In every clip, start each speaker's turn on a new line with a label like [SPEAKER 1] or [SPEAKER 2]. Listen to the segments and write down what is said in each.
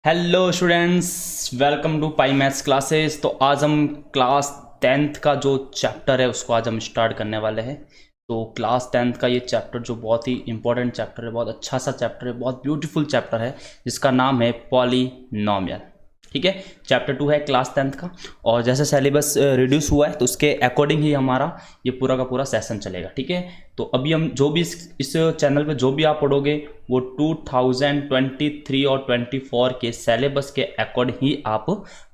[SPEAKER 1] Hello students, welcome to Pi maths classes. तो आज हम क्लास 10th का जो चैप्टर है उसको आज हम स्टार्ट करने वाले हैं। तो क्लास 10th का ये चैप्टर जो बहुत ही इंपॉर्टेंट चैप्टर है, बहुत अच्छा सा चैप्टर है, बहुत ब्यूटीफुल चैप्टर है, जिसका नाम है पॉलिनोमियल। ठीक है, चैप्टर 2 है क्लास 10th का। और जैसे सिलेबस रिड्यूस हुआ है तो उसके अकॉर्डिंग ही हमारा ये पूरा का पूरा सेशन चलेगा। ठीक है, तो अभी हम जो भी इस चैनल पे जो भी आप पढ़ोगे वो 2023 और 24 के सिलेबस के अकॉर्डिंग ही आप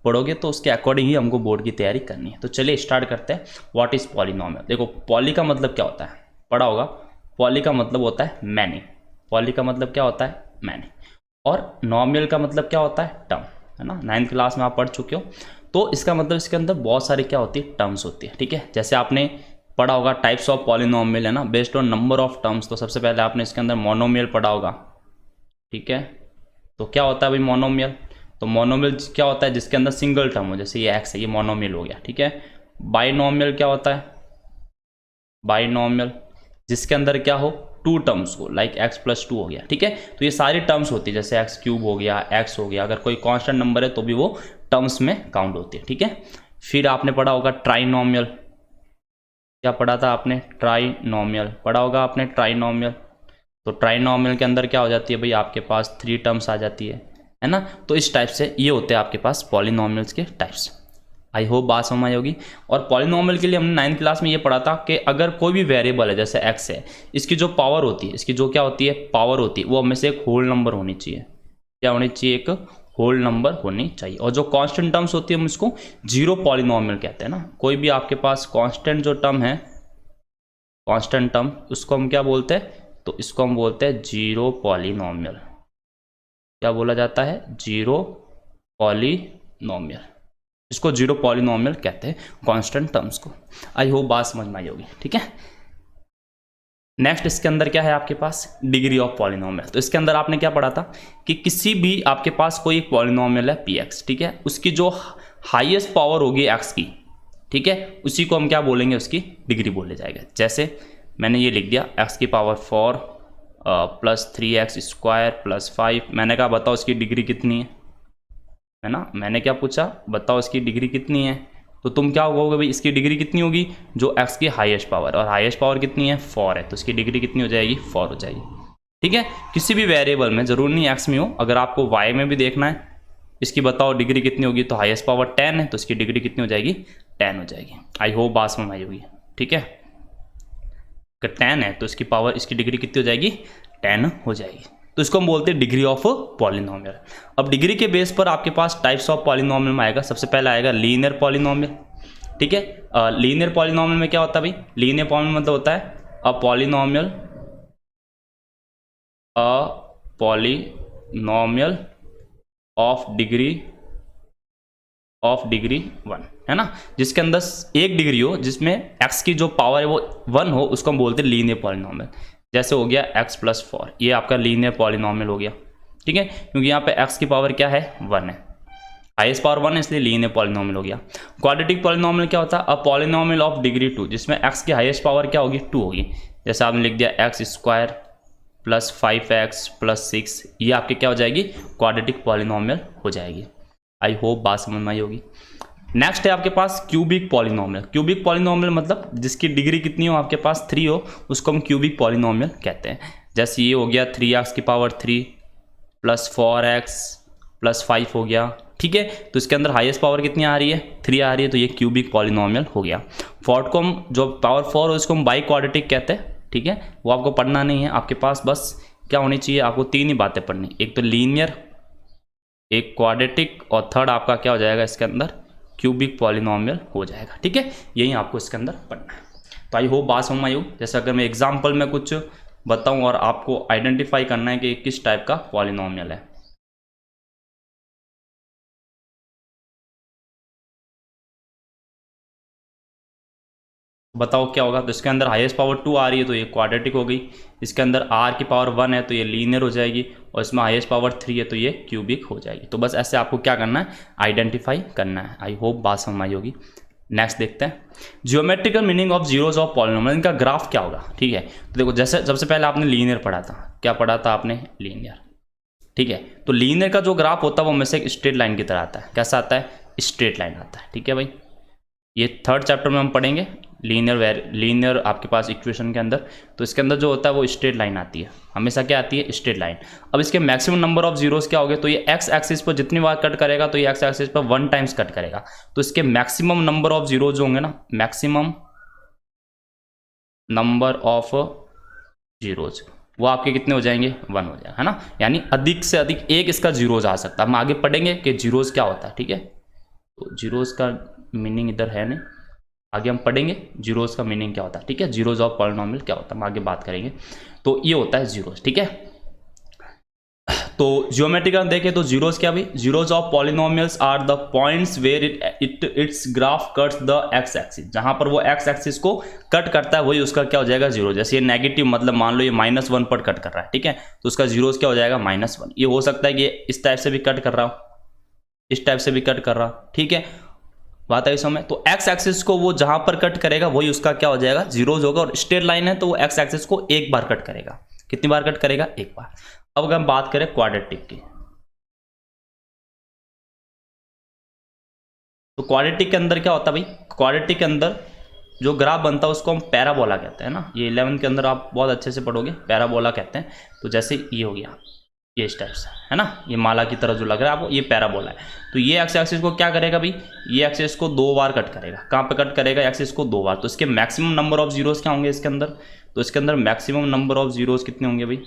[SPEAKER 1] पढ़ोगे, तो उसके अकॉर्डिंग ही हमको बोर्ड की तैयारी करनी है। तो चलिए स्टार्ट करते हैं। What is polynomial. देखो, पॉली का मतलब क्या होता है, पढ़ा होगा। पॉली का मतलब होता है मैनी। पॉली का मतलब क्या होता है, मैनी। और नॉमियल का मतलब क्या होता है, टर्म, है ना। 9th क्लास में आप पढ़ चुके हो। तो इसका मतलब इसके अंदर बहुत सारी क्या होती है, टर्म्स होती है। ठीक है, जैसे आपने पढ़ा होगा टाइप्स ऑफ पॉलिनोमियल, है ना, based on number of terms. तो सबसे पहले आपने इसके अंदर मोनोमियल पढ़ा होगा। ठीक है, तो क्या होता है भाई मोनोमियल। तो मोनोमियल क्या होता है, जिसके अंदर सिंगल टर्म हो, जैसे ये एक्स है, ये मोनोमियल हो गया। ठीक है, बाइनोमियल क्या होता है, बाइनोमियल जिसके अंदर क्या हो, टू टर्म्स हो, लाइक x+2 हो गया। ठीक है, तो ये सारी टर्म्स होती है, जैसे x³ हो गया, x हो गया। अगर कोई कांस्टेंट नंबर है तो भी वो टर्म्स में काउंट होती है। ठीक है, फिर आपने पढ़ा होगा ट्राइनोमियल। क्या पढ़ा था आपने, ट्राइनोमियल पढ़ा होगा आपने, ट्राइनोमियल। तो ट्राइनोमियल के अंदर क्या हो जाती है भाई, आपके पास 3 टर्म्स आ जाती है ना। तो इस टाइप से ये होते हैं आपके पास पॉलिनोमियल्स के टाइप्स। आई होप बात समझ आई होगी। और पॉलिनोमियल के लिए हमने 9th क्लास में ये पढ़ा था कि अगर कोई भी वेरिएबल है, जैसे x है, इसकी जो पावर होती है, इसकी जो क्या होती है, पावर होती है, वो हमें से एक होल नंबर होनी चाहिए। क्या होनी चाहिए, एक होल नंबर होनी चाहिए। और जो कांस्टेंट टर्म्स होती है हम इसको जीरो पॉलिनोमियल कहते हैं ना। कोई भी आपके पास कांस्टेंट जो टर्म है, कांस्टेंट टर्म, उसको हम क्या बोलते हैं, तो इसको हम बोलते हैं जीरो पॉलिनोमियल। क्या बोला जाता है, जीरो पॉलिनोमियल। इसको जीरो पॉलिनोमियल कहते हैं कांस्टेंट टर्म्स को। आई होप बात समझ में आई होगी। ठीक है, नेक्स्ट इसके अंदर क्या है आपके पास, डिग्री ऑफ पॉलिनोमियल। तो इसके अंदर आपने क्या पढ़ा था कि किसी भी आपके पास कोई एक पॉलिनोमियल है px, ठीक है, उसकी जो हाईएस्ट पावर होगी x की, ठीक है, उसी को हम क्या बोलेंगे, उसकी डिग्री बोले जाएगा। जैसे मैंने ये लिख दिया x की पावर 4 प्लस 3x² प्लस 5। मैंने कहा बताओ इसकी डिग्री कितनी है ना। मैंने क्या पूछा, बताओ इसकी डिग्री कितनी है। तो तुम क्या कहोगे भाई, इसकी डिग्री कितनी होगी, जो x की हाईएस्ट पावर, और हाईएस्ट पावर कितनी है, 4 है, तो इसकी डिग्री कितनी हो जाएगी, 4 हो जाएगी। ठीक है, किसी भी वेरिएबल में, जरूर नहीं x में हो, अगर आपको y में भी देखना है, इसकी बताओ डिग्री कितनी होगी, तो हाईएस्ट पावर 10 है, तो इसकी डिग्री कितनी हो जाएगी, 10 हो जाएगी। आई होप बात समझ आई होगी। ठीक है, अगर 10 है तो इसकी पावर, इसकी डिग्री कितनी हो जाएगी, 10 हो जाएगी। तो इसको हम बोलते हैं डिग्री ऑफ पॉलिनोमियल। अब डिग्री के बेस पर आपके पास टाइप्स ऑफ पॉलिनोमियल में आएगा, सबसे पहले आएगा लीनियर पॉलिनोमियल। ठीक है, लीनियर पॉलिनोमियल में क्या होता है भाई, लीनियर पॉलिनोमियल मतलब होता है अ पॉलिनोमियल ऑफ डिग्री 1, है ना, जिसके अंदर एक डिग्री हो, जिसमें x की जो पावर है वो 1 हो, उसको हम बोलते हैं लीनियर पॉलिनोमियल। जैसे हो गया x+4, ये आपका लीनियर पॉलिनोमियल हो गया। ठीक है, क्योंकि यहाँ पे x की पावर क्या है, 1 है, हाईएस्ट पावर 1 है, इसलिए लीनियर पॉलिनोमियल हो गया। क्वाड्रेटिक पॉलिनोमियल क्या होता है, अ पॉलिनोमियल ऑफ डिग्री 2, जिसमें x की हाईएस्ट पावर क्या होगी, 2 होगी। जैसे आपने लिख दिया x² प्लस 5x प्लस 6, ये आपकी क्या हो जाएगी, क्वाड्रेटिक पॉलिनोमियल हो जाएगी। आई होप बात समझ में आई होगी। नेक्स्ट है आपके पास क्यूबिक पॉलिनोमियल। क्यूबिक पॉलिनोमियल मतलब जिसकी डिग्री कितनी हो, आपके पास 3 हो, उसको हम क्यूबिक पॉलिनोमियल कहते हैं। जैसे ये हो गया 3x की पावर 3 प्लस 4x प्लस 5 हो गया। ठीक है, तो इसके अंदर हाईएस्ट पावर कितनी आ रही है, 3 आ रही है, तो ये क्यूबिक पॉलिनोमियल हो गया। 4 को हम, जो पावर 4 हो, उसको हम बाई क्वाड्रेटिक कहते हैं। ठीक है, वो आपको पढ़ना नहीं है, आपके पास बस क्या होनी चाहिए, आपको 3 ही बातें पढ़नी, एक तो लीनियर, एक क्वाड्रेटिक, और थर्ड आपका क्या हो जाएगा, इसके अंदर क्यूबिक पॉलिनोमियल हो जाएगा। ठीक है, यही आपको इसके अंदर पढ़ना है। तो आई होप बात समझ में आई हो। जैसे अगर मैं एग्जांपल में कुछ बताऊं और आपको आइडेंटिफाई करना है कि किस टाइप का पॉलिनोमियल है। बताओ क्या होगा। तो इसके अंदर हाईएस्ट पावर 2 आ रही है, तो ये क्वाड्रेटिक हो गई। इसके अंदर r की पावर 1 है, तो ये लीनियर हो जाएगी, और इसमें हाईएस्ट पावर 3 है, तो ये क्यूबिक हो जाएगी। तो बस ऐसे आपको क्या करना है, आइडेंटिफाई करना है। आई होप बात समझ आई होगी। नेक्स्ट देखते हैं, geometrical meaning of zeros of polynomial, इनका ग्राफ क्या होगा। ठीक है, तो देखो, जैसे सबसे पहले आपने लीनियर पढ़ा था, क्या पढ़ा था आपने, लीनियर। ठीक है। तो लीनियर का जो ग्राफ होता है वो हमेशा एक स्ट्रेट लाइन की तरह आता है। कैसा आता है? स्ट्रेट लाइन आता है। ठीक है भाई, ये थर्ड चैप्टर में हम पढ़ेंगे लीनियर आपके पास इक्वेशन के अंदर। तो इसके अंदर जो होता है वो स्ट्रेट लाइन आती है, हमेशा क्या आती है? Straight line. अब इसके मैक्सिमम नंबर ऑफ जीरोस क्या हो गए? तो ये एक्स एक्सिस पर जितनी बार कट करेगा तो ये एक्स एक्सिस पर 1 टाइम्स कट करेगा। तो इसके मैक्सिमम नंबर ऑफ जीरोज जो होंगे ना, मैक्सिमम नंबर ऑफ जीरोज वो आपके कितने हो जाएंगे? 1 हो जाएगा, है ना। यानी अधिक से अधिक एक इसका जीरोज आ सकता है। हम आगे पढ़ेंगे कि जीरोज क्या होता है। ठीक है, तो जीरोज का मीनिंग इधर है नहीं, आगे हम पढ़ेंगे जीरोज का मीनिंग क्या होता है। ठीक है, जीरोज ऑफ पॉलिनोमियल क्या होता है हम आगे बात करेंगे। तो ये होता है जीरोज। ठीक है, तो ज्योमेट्री का देखें तो जीरोज क्या भाई? Zeros of polynomials are the points where its graph cuts the x axis. जहां पर वो एक्स एक्सिस को कट करता है वही उसका क्या हो जाएगा? जीरो। जैसे ये नेगेटिव, मतलब मान लो ये -1 पर कट कर रहा है, ठीक है, तो उसका जीरोज क्या हो जाएगा? -1। ये हो सकता है कि इस टाइप से भी कट कर रहा हो, इस टाइप से भी कट कर रहा, ठीक है, बात है इस समय। तो एक्स एक्सिस को वो जहां पर कट करेगा वही उसका क्या हो जाएगा? जीरोज होगा। और स्ट्रेट लाइन है तो वो एक्स एक्सिस को एक बार कट करेगा। कितनी बार कट करेगा? एक बार। अब अगर हम बात करें क्वाड्रेटिक की, तो क्वाड्रेटिक के अंदर क्या होता है भाई? क्वाड्रेटिक के अंदर जो ग्राफ बनता है उसको हम पैराबोला कहते हैं ना। ये 11th के अंदर आप बहुत अच्छे से पढ़ोगे, पैराबोला कहते हैं। तो जैसे ये हो गया, ये इस टाइप से, है ना, ये माला की तरह जो लग रहा है आपको, ये पैराबोला है। तो ये एक्स एक्सिस को क्या करेगा भाई? ये एक्सिस को 2 बार कट करेगा। कहाँ पे कट करेगा? एक्सिस को 2 बार। तो इसके मैक्सिमम नंबर ऑफ जीरोस क्या होंगे इसके अंदर? तो इसके अंदर मैक्सिमम नंबर ऑफ जीरोस कितने होंगे भाई?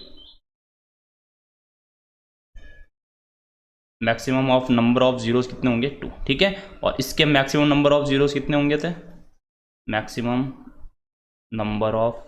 [SPEAKER 1] Maximum of number of zeros कितने होंगे? 2। ठीक है, और इसके मैक्सिमम नंबर ऑफ जीरोस कितने होंगे थे? मैक्सिमम नंबर ऑफ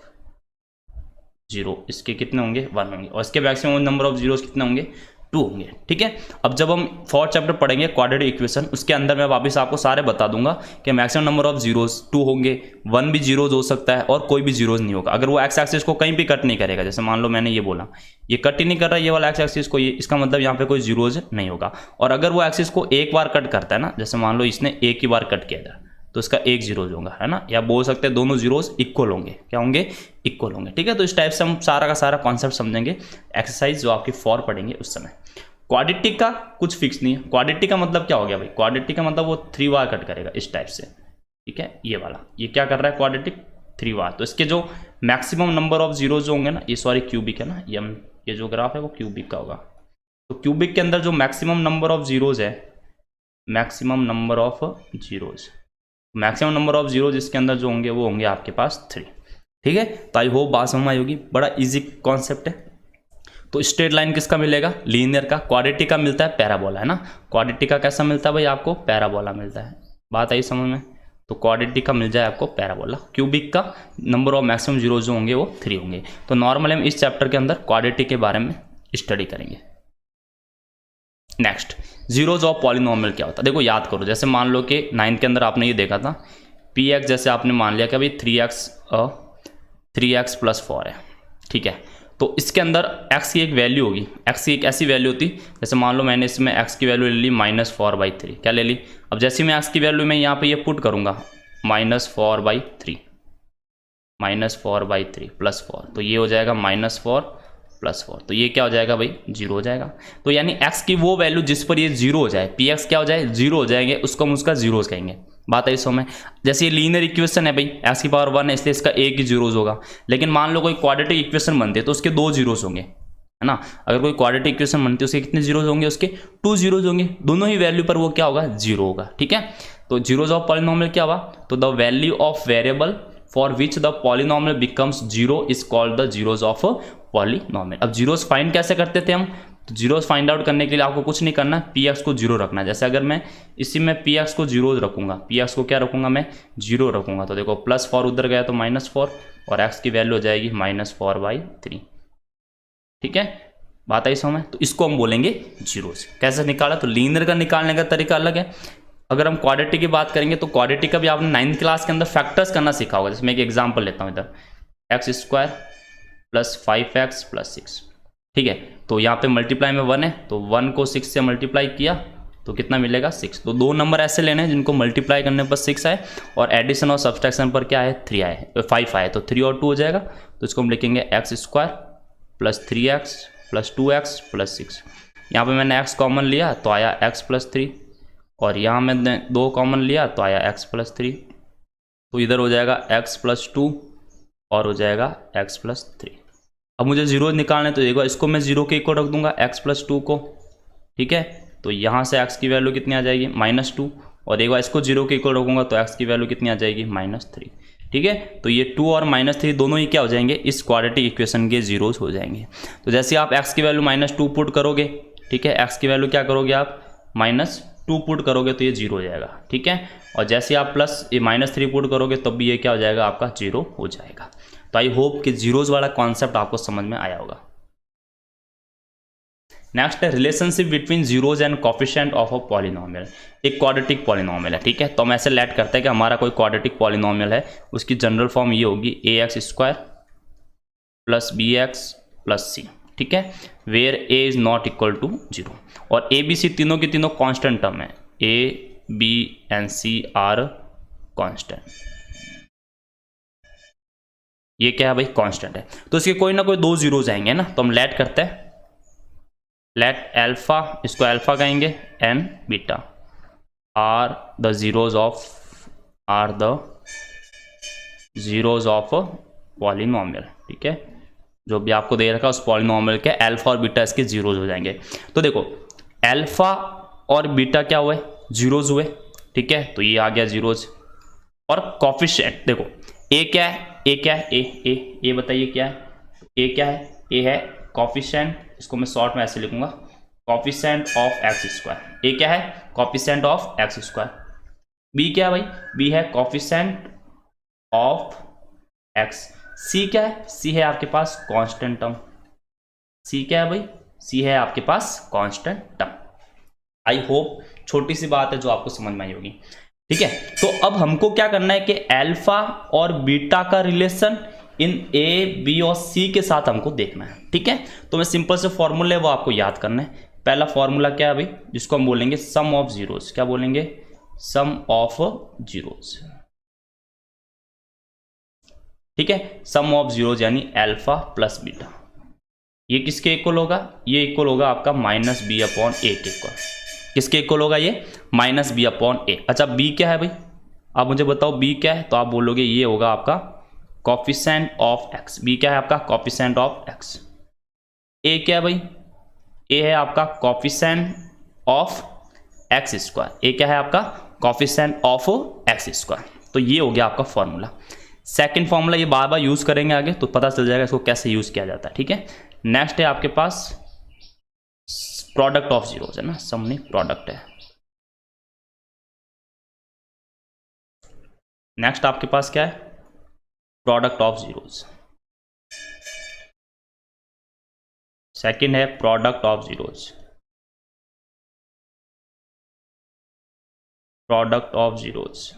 [SPEAKER 1] जीरो इसके कितने होंगे? 1 होंगे। और इसके मैक्सिमम नंबर ऑफ जीरोस कितने होंगे? 2 होंगे। ठीक है, अब जब हम 4th चैप्टर पढ़ेंगे क्वाड्रेटिक इक्वेशन, उसके अंदर मैं वापस आपको सारे बता दूंगा कि मैक्सिमम नंबर ऑफ जीरोस 2 होंगे, 1 भी जीरोज हो सकता है और कोई भी जीरोज नहीं होगा अगर वो एक्स एक्सिस को कहीं भी कट नहीं करेगा। जैसे मान लो मैंने ये बोला, ये कट ही नहीं कर रहा ये वाला एक्स एक्सिस को, ये इसका मतलब यहाँ पे कोई जीरोज नहीं होगा। और अगर वो एक्सिस को एक बार कट करता है ना, जैसे मान लो इसने एक ही बार कट किया था, तो इसका एक जीरोज होगा, है ना, या बोल सकते हैं दोनों जीरोज इक्वल होंगे। क्या होंगे? इक्वल होंगे। ठीक है, तो इस टाइप से हम सारा का सारा कॉन्सेप्ट समझेंगे एक्सरसाइज जो आपकी 4 पढ़ेंगे उस समय। क्वाड्रेटिक का कुछ फिक्स नहीं है। क्वाड्रेटिक का मतलब क्या हो गया भाई? क्वाड्रेटिक का मतलब वो 3 बार कट करेगा इस टाइप से। ठीक है, ये वाला, ये क्या कर रहा है? क्वाड्रेटिक 3 बार। तो इसके जो मैक्सिमम नंबर ऑफ जीरोज जो होंगे ना, ये सॉरी क्यूबिक है ना, ये जो ग्राफ है वो क्यूबिक का होगा। तो क्यूबिक के अंदर जो मैक्सिमम नंबर ऑफ जीरोज है, maximum number of zeros, maximum number of zeros इसके अंदर जो होंगे वो होंगे आपके पास 3। ठीक है, तो आई होप बात समझ आई होगी। बड़ा इजी कॉन्सेप्ट है। तो स्ट्रेट लाइन किसका मिलेगा? लीनियर का। क्वाड्रेटिक का मिलता है पैराबोला, है ना। क्वाड्रेटिक का कैसा मिलता है भाई आपको? पैराबोला मिलता है। बात आई समझ में? तो क्वाड्रेटिक का मिल जाए आपको पैराबोला। क्यूबिक का नंबर ऑफ मैक्सिमम जीरोज जो होंगे वो 3 होंगे। तो नॉर्मली हम इस चैप्टर के अंदर क्वाड्रेटिक के बारे में स्टडी करेंगे। नेक्स्ट, जीरोज ऑफ पॉलिनोमियल क्या होता है? देखो याद करो, जैसे मान लो कि 9th के अंदर आपने ये देखा था पी एक्स, जैसे आपने मान लिया कि भाई 3x + 4 है। ठीक है, तो इसके अंदर x की एक वैल्यू होगी। x की एक ऐसी वैल्यू होती, जैसे मान लो मैंने इसमें x की वैल्यू ले ली -4/3। क्या ले ली? अब जैसे मैं x की वैल्यू मैं यहाँ पे ये पुट करूँगा -4/3 + 4, तो ये हो जाएगा -4 + 4, तो ये क्या हो जाएगा भाई? 0 हो जाएगा। तो यानी x की वो वैल्यू जिस पर ये 0 हो जाए, px क्या हो जाए? 0 हो जाएंगे, उसको हम उसका जीरोज कहेंगे। बात है इस समय। जैसे ये लीनियर इक्वेशन है भाई, x की पावर 1 है इसलिए इसका एक ही जीरोज होगा। लेकिन मान लो कोई क्वाड्रेटिक इक्वेशन बनती है तो उसके 2 जीरोज होंगे, है ना। अगर कोई क्वाड्रेटिक इक्वेशन बनती है उसके कितने जीरोज होंगे? उसके 2 जीरोज होंगे। दोनों ही वैल्यू पर वो क्या होगा? 0 होगा। ठीक है, तो जीरोज ऑफ पॉलिनोमियल क्या हुआ? तो the value of variable for which the polynomial becomes 0 is called the zeros of polynomial. अब जीरोज फाइंड कैसे करते थे हम? तो जीरोज फाइंड आउट करने के लिए आपको कुछ नहीं करना, px को 0 रखना है। जैसे अगर मैं इसी में px को 0 रखूंगा, px को क्या रखूंगा मैं? 0 रखूंगा। तो देखो +4 उधर गया तो -4 और x की वैल्यू हो जाएगी -4/3। ठीक है, बात आई समझ? तो इसको हम बोलेंगे जीरोज। कैसे निकाला? तो लीनियर का निकालने का तरीका अलग है। अगर हम क्वाड्रेटिक की बात करेंगे तो क्वाड्रेटिक का भी आपने 9th क्लास के अंदर फैक्टर्स करना सीखा होगा। जैसे मैं एक एग्जाम्पल लेता हूँ इधर, x² + 5x + 6। ठीक है, तो यहाँ पे मल्टीप्लाई में 1 है, तो 1 को 6 से मल्टीप्लाई किया तो कितना मिलेगा? 6। तो 2 नंबर ऐसे लेने हैं जिनको मल्टीप्लाई करने पर 6 आए और एडिशन और सब्सट्रैक्शन पर क्या है? 3 आए, 5 आए, तो 3 और 2 हो जाएगा। तो इसको हम लिखेंगे x² + 3x + 2x + 6। यहाँ पे मैंने x कॉमन लिया तो आया x+3, और यहाँ मैंने 2 कॉमन लिया तो आया x+3, तो इधर हो जाएगा x+2 और हो जाएगा x+3। अब मुझे जीरो निकालना है तो एक बार इसको मैं 0 के इक्वल रख दूंगा x+2 को, ठीक है। तो यहाँ से x की वैल्यू कितनी आ जाएगी -2, और एक बार इसको 0 के इक्वल रखूंगा तो x की वैल्यू कितनी आ जाएगी -3, ठीक है। तो ये 2 और -3 दोनों ही क्या हो जाएंगे, इस क्वाड्रेटिक इक्वेशन के जीरोस हो जाएंगे। तो जैसे आप x की वैल्यू -2 पुट करोगे, ठीक है, x की वैल्यू क्या करोगे आप -2 पुट करोगे तो ये 0 हो जाएगा, ठीक है। और जैसे आप +3 पुट करोगे तब भी ये क्या हो जाएगा, आपका 0 हो जाएगा। तो आई होप कि जीरोस वाला कॉन्सेप्ट आपको समझ में आया होगा। नेक्स्ट है relationship between zeros and coefficient of a polynomial. एक क्वाड्रेटिक पॉलिनोमियल है, ठीक है। तो हम ऐसे लेट करते हैं कि हमारा कोई क्वाड्रेटिक पॉलिनोमियल है, उसकी जनरल फॉर्म ये होगी ax² + bx + c, ठीक है, where a is not equal to 0। और a b c तीनों की तीनों कांस्टेंट टर्म है, a b and c are constant. ये क्या है भाई, कांस्टेंट है। तो इसके कोई ना कोई 2 जीरोज आएंगे ना, तो हम लेट करते हैं, लेट अल्फा, इसको अल्फा कहेंगे, and beta are the zeros of polynomial, ठीक है। जो भी आपको दे रखा है उस पॉलिनोमियल के अल्फा और बीटा इसके जीरोज हो जाएंगे। तो देखो अल्फा और बीटा क्या हुए, जीरोज हुए, ठीक है। तो ये आ गया जीरोज। और कोफिशिएंट देखो ए क्या है, ए क्या है, ए बताइए क्या है, ए क्या है, ए है कोफिशिएंट, इसको मैं शॉर्ट में ऐसे लिखूंगा, कोफिशिएंट ऑफ x²। ए क्या है, कोफिशिएंट ऑफ x²। बी क्या है भाई, बी है कोफिशिएंट ऑफ x। सी क्या है, सी है आपके पास कांस्टेंट टर्म। सी क्या है भाई, सी है आपके पास कांस्टेंट टर्म। आई होप छोटी सी बात है जो आपको समझ में आई होगी, ठीक है। तो अब हमको क्या करना है कि अल्फा और बीटा का रिलेशन इन ए बी और सी के साथ हमको देखना है, ठीक है। तो मैं सिंपल से फॉर्मूले वो आपको याद करना है। पहला फॉर्मूला क्या है भाई, जिसको हम बोलेंगे सम ऑफ जीरोस। क्या बोलेंगे, सम ऑफ जीरोस, ठीक है। सम ऑफ जीरोस यानी अल्फा प्लस बीटा। ये किसके इक्वल होगा, ये इक्वल होगा आपका -b/a के इक्वल। किसके इक्वल होगा ये, -b/a। अच्छा बी क्या है भाई, आप मुझे बताओ बी क्या है, तो आप बोलोगे ये होगा आपका कोफिशिएंट ऑफ x। बी क्या है आपका, कोफिशिएंट ऑफ x। ए क्या है भाई, ए है आपका कोफिशिएंट ऑफ x²। ए क्या है आपका, कोफिशिएंट ऑफ x²। तो ये हो गया आपका फॉर्मूला। सेकंड फॉर्मूला ये बार बार यूज करेंगे आगे तो पता चल जाएगा इसको कैसे यूज किया जाता है, ठीक है। नेक्स्ट है आपके पास प्रोडक्ट ऑफ जीरोस, है ना, सम नहीं प्रोडक्ट है। नेक्स्ट आपके पास क्या है, प्रोडक्ट ऑफ जीरोस। सेकंड है product of zeros. Product of zeros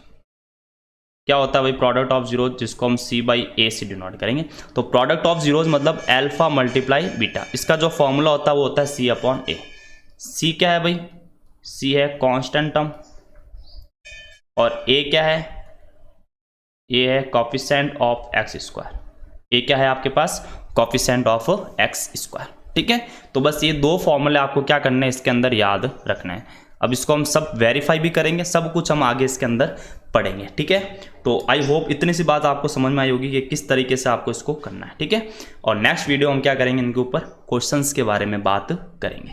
[SPEAKER 1] क्या होता है भाई, प्रोडक्ट ऑफ जीरोस जिसको हम c/a से डिनोट करेंगे। तो प्रोडक्ट ऑफ जीरोस मतलब अल्फा मल्टीप्लाई बीटा। इसका जो फॉर्मूला होता है वो होता है c/a। c क्या है भाई, c है कांस्टेंट टर्म, और a क्या है, a है कोफिशिएंट ऑफ x²। a क्या है आपके पास, कोफिशिएंट ऑफ x², ठीक है। तो बस ये 2 फॉर्मूले आपको क्या करना है इसके अंदर याद रखना है। अब इसको हम सब वेरीफाई भी करेंगे, सब कुछ हम आगे इसके अंदर पढ़ेंगे, ठीक है। तो आई होप इतनी सी बात आपको समझ में आई होगी कि किस तरीके से आपको इसको करना है, ठीक है। और नेक्स्ट वीडियो हम क्या करेंगे, इनके ऊपर क्वेश्चंस के बारे में बात करेंगे।